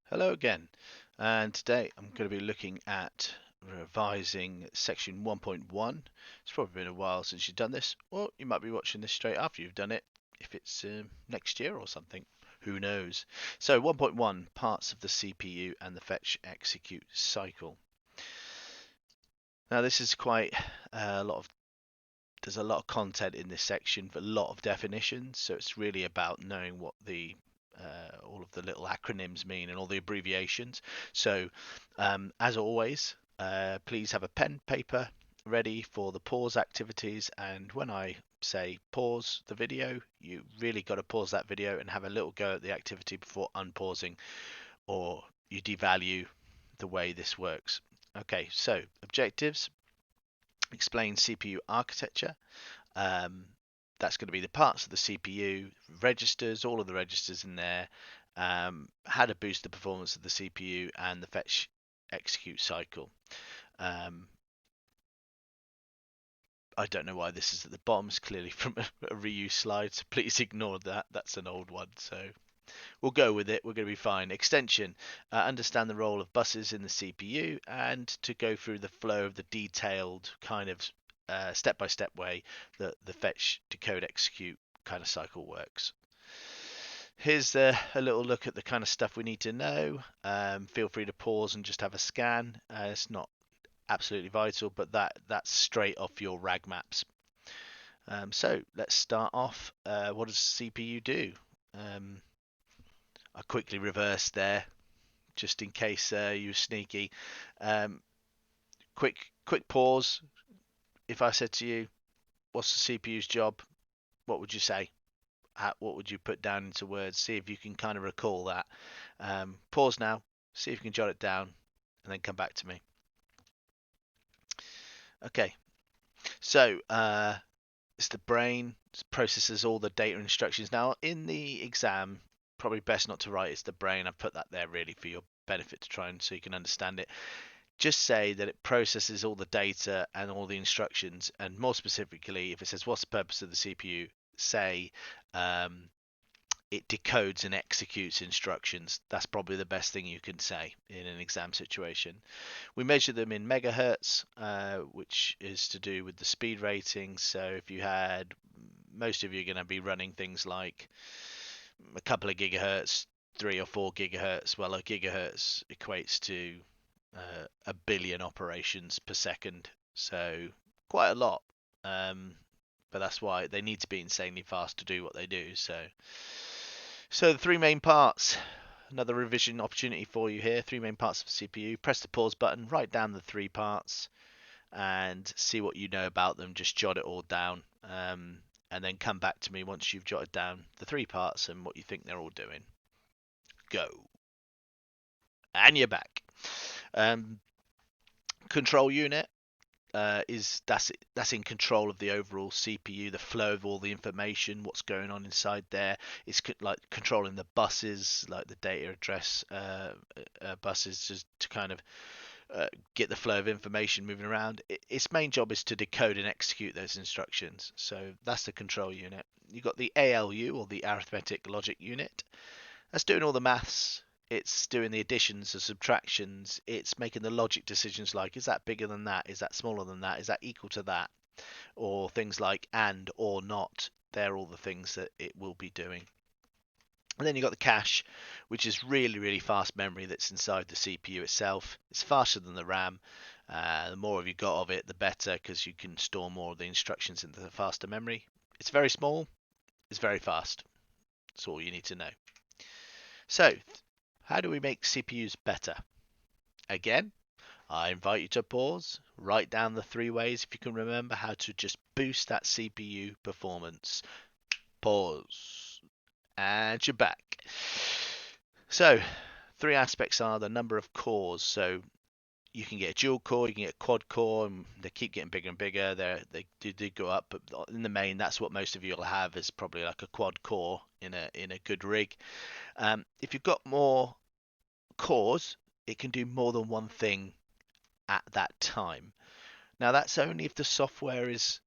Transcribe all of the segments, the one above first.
Hello again, and today I'm going to be looking at revising section 1.1. It's probably been a while since you've done this, or you might be watching this straight after you've done it, if it's next year or something. Who knows? So 1.1, parts of the CPU and the fetch execute cycle. Now this is quite a lot of there's a lot of content in this section, but a lot of definitions. So it's really about knowing what the all of the little acronyms mean and all the abbreviations. So, as always, please have a pen, paper ready for the pause activities. And when I say pause the video, you really got to pause that video and have a little go at the activity before unpausing, or you devalue the way this works. Okay, so objectives: explain CPU architecture. Um, that's going to be the parts of the CPU, registers, all of the registers in there, how to boost the performance of the CPU, and the fetch execute cycle. Um, I don't know why this is at the bottom. It's clearly from a reuse slide, so please ignore that. That's an old one, so we'll go with it. We're going to be fine. Extension: understand the role of buses in the CPU, and to go through the flow of the detailed kind of step-by-step way that the fetch, decode, execute kind of cycle works. Here's a little look at the kind of stuff we need to know. Feel free to pause and just have a scan. It's not absolutely vital, but that's straight off your RAG maps. So let's start off. What does CPU do? Um, I quickly reversed there, just in case you were sneaky. Um, quick pause. If I said to you, "What's the CPU's job?" What would you say? What would you put down into words? See if you can kind of recall that. Pause now. See if you can jot it down, and then come back to me. Okay. So it's the brain. It processes all the data instructions. Now in the exam, probably best not to write it's the brain. I've put that there really for your benefit to try and so you can understand it. Just say that it processes all the data and all the instructions, and more specifically, if it says what's the purpose of the CPU, say it decodes and executes instructions. That's probably the best thing you can say in an exam situation. We measure them in megahertz, which is to do with the speed rating. So if you had, most of you are going to be running things like a couple of gigahertz, 3 or 4 gigahertz. Well, a gigahertz equates to a billion operations per second, so quite a lot. But that's why they need to be insanely fast to do what they do. So the three main parts. Another revision opportunity for you here. Three main parts of the CPU. Press the pause button. Write down the three parts and see what you know about them. Just jot it all down. And then come back to me once you've jotted down the three parts and what you think they're all doing. Go. And you're back. Um, control unit. That's in control of the overall CPU, the flow of all the information, what's going on inside there. It's like controlling the buses, like the data address buses, just to kind of get the flow of information moving around. Its main job is to decode and execute those instructions. So that's the control unit. You've got the ALU, or the arithmetic logic unit. That's doing all the maths. It's doing the additions, the subtractions. It's making the logic decisions like, is that bigger than that? Is that smaller than that? Is that equal to that? Or things like and or not. They're all the things that it will be doing. And then you've got the cache, which is really, really fast memory that's inside the CPU itself. It's faster than the RAM. The more of you got of it, the better, because you can store more of the instructions into the faster memory. It's very small. It's very fast. That's all you need to know. So, how do we make CPUs better? Again, I invite you to pause, write down the three ways, if you can remember, how to just boost that CPU performance. Pause. And you're back. So, three aspects are the number of cores. So, you can get a dual core, you can get a quad core, and they keep getting bigger and bigger. They do go up, but in the main, that's what most of you will have, is probably like a quad core in a good rig. If you've got more cores, it can do more than one thing at that time. Now, that's only if the software is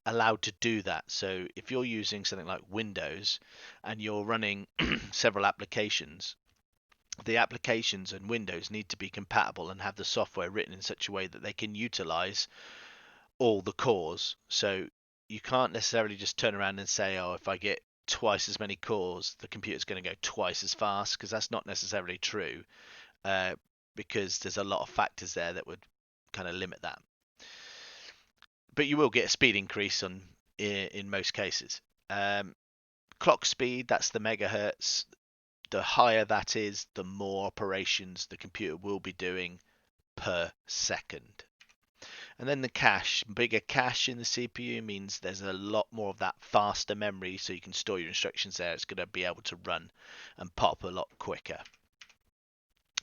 allowed to do that. So if you're using something like Windows and you're running several applications, the applications and windows need to be compatible and have the software written in such a way that they can utilize all the cores. So you can't necessarily just turn around and say, oh, if I get twice as many cores, the computer's going to go twice as fast, because that's not necessarily true, uh, because there's a lot of factors there that would kind of limit that. But you will get a speed increase in most cases. Clock speed, that's the megahertz. The higher that is, the more operations the computer will be doing per second. And then the cache, bigger cache in the CPU means there's a lot more of that faster memory, so you can store your instructions there. It's going to be able to run and pop a lot quicker.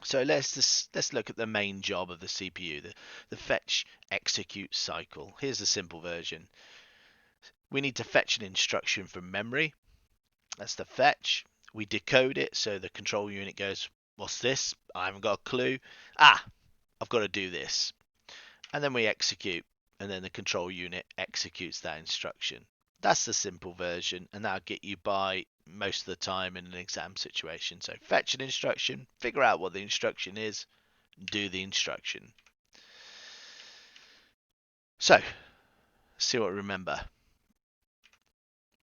So let's look at the main job of the CPU, the fetch execute cycle. Here's a simple version. We need to fetch an instruction from memory. That's the fetch. We decode it, so the control unit goes, what's this? I haven't got a clue. Ah, I've got to do this. And then we execute, and then the control unit executes that instruction. That's the simple version, and that'll get you by most of the time in an exam situation. So fetch an instruction, figure out what the instruction is, do the instruction. So, see what we remember.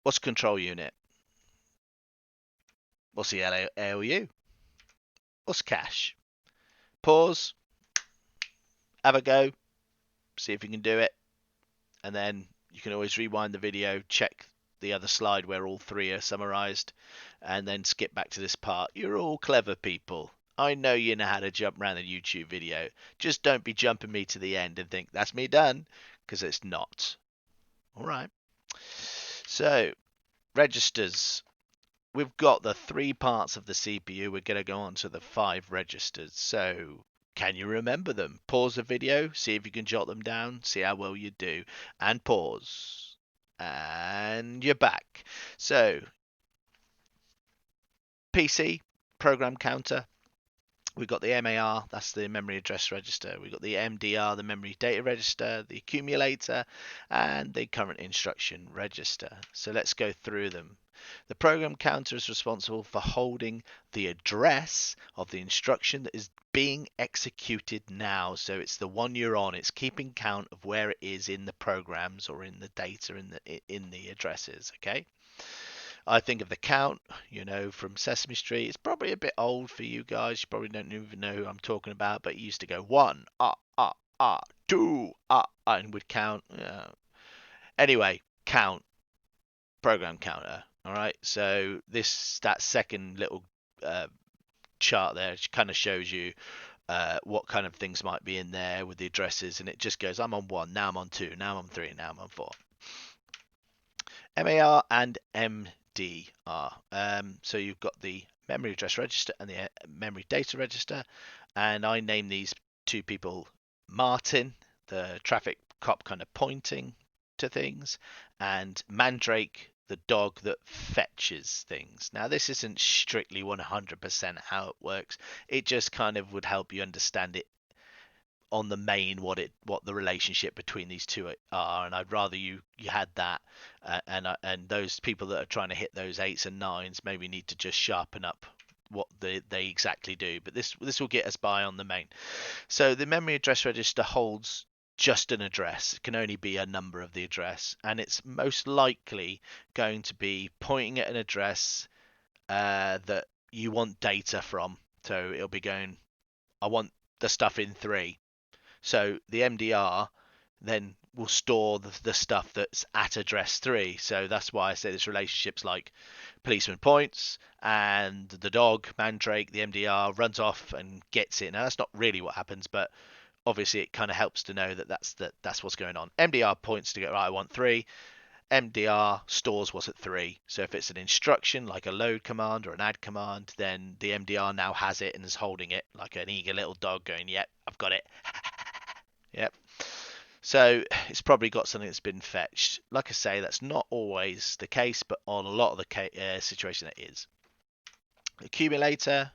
What's control unit? What's the ALU? What's cache? Pause, have a go, see if you can do it, and then you can always rewind the video, check the other slide where all three are summarized, and then skip back to this part. You're all clever people. I know you know how to jump around a YouTube video. Just don't be jumping me to the end and think that's me done, because it's not. All right. So, registers. We've got the three parts of the CPU. We're going to go on to the 5 registers. So, can you remember them? Pause the video, see if you can jot them down, see how well you do, and pause. And you're back. So, PC, program counter. We've got the MAR, that's the memory address register. We've got the MDR, the memory data register, the accumulator, and the current instruction register. So let's go through them. The program counter is responsible for holding the address of the instruction that is being executed now. So it's the one you're on. It's keeping count of where it is in the programs or in the data in the addresses. Okay. I think of the count, from Sesame Street. It's probably a bit old for you guys. You probably don't even know who I'm talking about, but it used to go 1, 2, and would count. Anyway, count, program counter. All right, so that second little chart there kind of shows you what kind of things might be in there with the addresses, and it just goes, I'm on 1, now I'm on 2, now I'm on 3, now I'm on 4. MAR and MDR. So you've got the memory address register and the memory data register, and I name these two people Martin, the traffic cop kind of pointing to things, and Mandrake, the dog that fetches things. Now, this isn't strictly 100% how it works. It just kind of would help you understand it on the main what the relationship between these two are, and I'd rather you had that, and those people that are trying to hit those 8s and 9s maybe need to just sharpen up what they exactly do. But this will get us by on the main. So the memory address register holds just an address. It can only be a number of the address, and it's most likely going to be pointing at an address that you want data from. So it'll be going, I want the stuff in 3. So the MDR then will store the stuff that's at address 3. So that's why I say this relationship's like policeman points and the dog, Mandrake, the MDR runs off and gets it. Now that's not really what happens, but obviously it kind of helps to know that that's what's going on. MDR points to go, right, I want 3. MDR stores what's at 3. So if it's an instruction like a load command or an add command, then the MDR now has it and is holding it like an eager little dog going, yep, I've got it. Yep. So it's probably got something that's been fetched. Like I say, that's not always the case, but on a lot of the situation it is. Accumulator,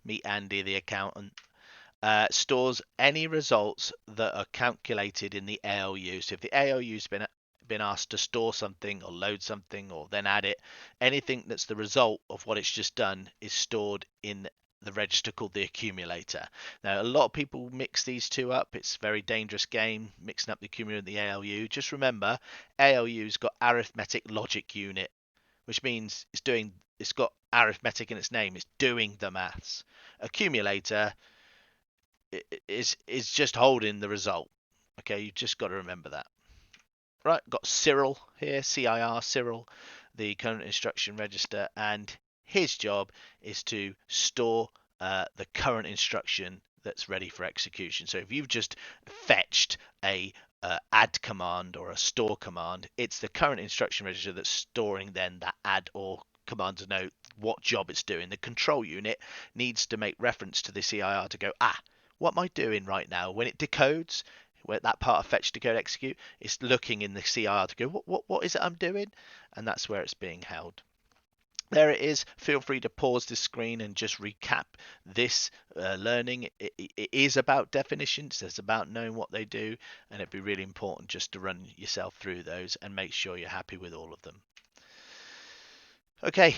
meet Andy, the accountant, stores any results that are calculated in the ALU. So if the ALU's been asked to store something or load something or then add it, anything that's the result of what it's just done is stored in the register called the accumulator. Now, a lot of people mix these two up. It's a very dangerous game, mixing up the accumulator and the ALU. Just remember, ALU's got arithmetic logic unit, which means it's got arithmetic in its name. It's doing the maths. Accumulator is just holding the result. Okay, you just got to remember that. Right, got Cyril here, CIR, Cyril, the current instruction register, and his job is to store the current instruction that's ready for execution. So if you've just fetched a add command or a store command, it's the current instruction register that's storing then that add or command to know what job it's doing. The control unit needs to make reference to the CIR to go, what am I doing right now? When it decodes, where that part of fetch, decode, execute, it's looking in the CIR to go, what is it I'm doing? And that's where it's being held. There it is. Feel free to pause this screen and just recap this learning. It is about definitions. It's about knowing what they do, and it'd be really important just to run yourself through those and make sure you're happy with all of them. Okay,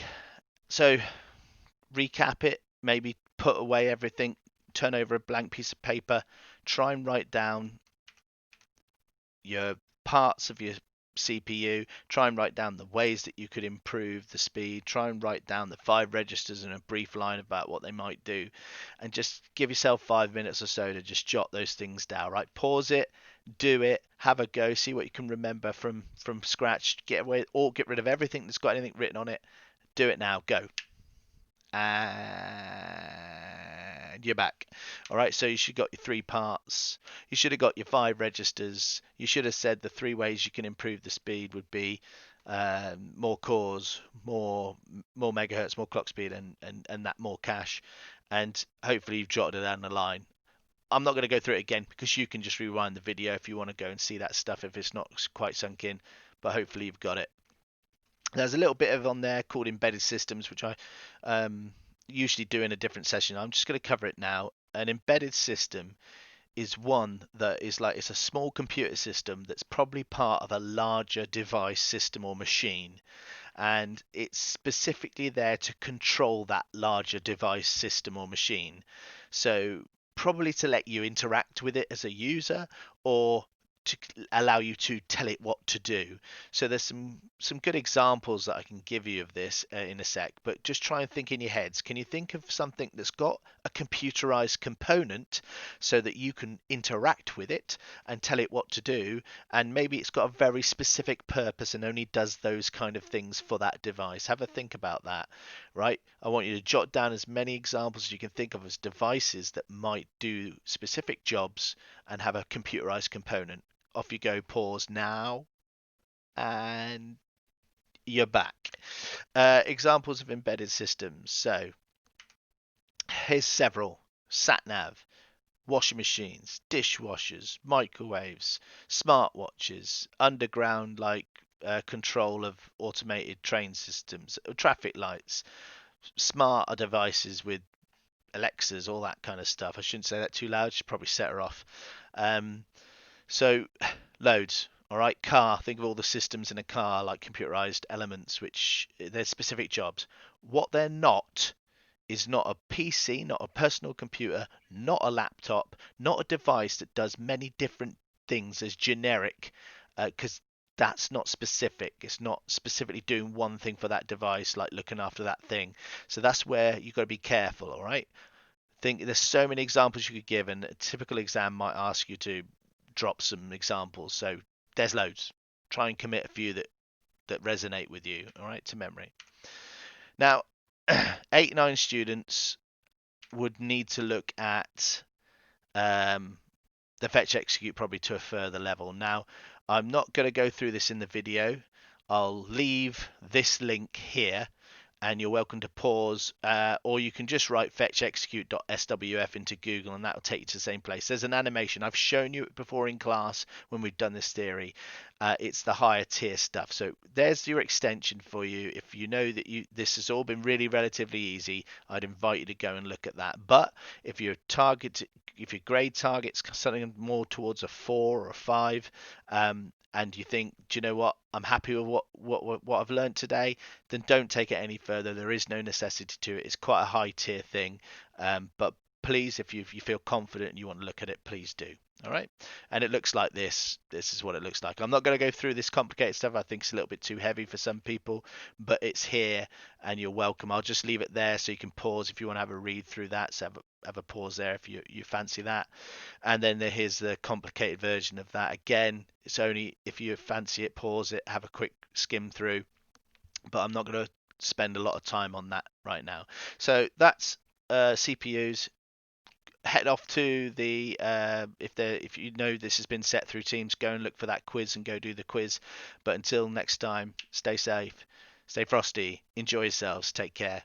so recap it, maybe put away everything, turn over a blank piece of paper, try and write down your parts of your CPU, try and write down the ways that you could improve the speed, try and write down the 5 registers in a brief line about what they might do, and just give yourself 5 minutes or so to just jot those things down, right? Pause it, do it, have a go, see what you can remember from scratch, get away or get rid of everything that's got anything written on it. Do it now, go. And you're back. All right, so you should got your 3 parts. You should have got your 5 registers. You should have said the 3 ways you can improve the speed would be more cores, more megahertz, more clock speed, and that more cache. And hopefully you've jotted it down the line. I'm not going to go through it again because you can just rewind the video if you want to go and see that stuff if it's not quite sunk in. But hopefully you've got it. There's a little bit of on there called embedded systems, which I usually do in a different session. I'm just going to cover it now. An embedded system is one that is like, it's a small computer system that's probably part of a larger device, system, or machine, and it's specifically there to control that larger device, system, or machine. So probably to let you interact with it as a user, or to allow you to tell it what to do. So there's some good examples that I can give you of this in a sec, but just try and think in your heads. Can you think of something that's got a computerized component so that you can interact with it and tell it what to do, and maybe it's got a very specific purpose and only does those kind of things for that device? Have a think about that, right? I want you to jot down as many examples as you can think of as devices that might do specific jobs and have a computerized component. Off you go, pause now, and you're back. Examples of embedded systems. So here's several. Sat nav, washing machines, dishwashers, microwaves, smartwatches, underground control of automated train systems, traffic lights, smart devices with Alexas, all that kind of stuff. I shouldn't say that too loud, should probably set her off. So loads. All right, car. Think of all the systems in a car like computerized elements, which they're specific jobs. What they're not is not a PC, not a personal computer, not a laptop, not a device that does many different things as generic, because that's not specific. It's not specifically doing one thing for that device, like looking after that thing. So that's where you've got to be careful. All right. Think there's so many examples you could give, and a typical exam might ask you to drop some examples. So there's loads. Try and commit a few that resonate with you, all right, to memory. Now, 8-9 students would need to look at the fetch execute probably to a further level. Now, I'm not going to go through this in the video. I'll leave this link here, and you're welcome to pause, or you can just write fetch execute.swf into Google, and that will take you to the same place. There's an animation. I've shown you it before in class when we've done this theory. It's the higher tier stuff. So there's your extension for you. If you know that this has all been really relatively easy, I'd invite you to go and look at that. But if your grade target's something more towards a 4 or a 5, and you think, do you know what, I'm happy with what I've learned today, then don't take it any further. There is no necessity to it. It's quite a high tier thing, but please, if you feel confident and you want to look at it, please do. All right, and it looks like this. This is what it looks like. I'm not going to go through this complicated stuff. I think it's a little bit too heavy for some people, but it's here, and you're welcome. I'll just leave it there so you can pause if you want to have a read through that. So have a pause there if you fancy that. And then here's the complicated version of that. Again, it's only if you fancy it, pause it, have a quick skim through. But I'm not going to spend a lot of time on that right now. So that's CPUs. Head off to the if you know this has been set through Teams, go and look for that quiz and go do the quiz. But until next time, stay safe, stay frosty, enjoy yourselves, take care.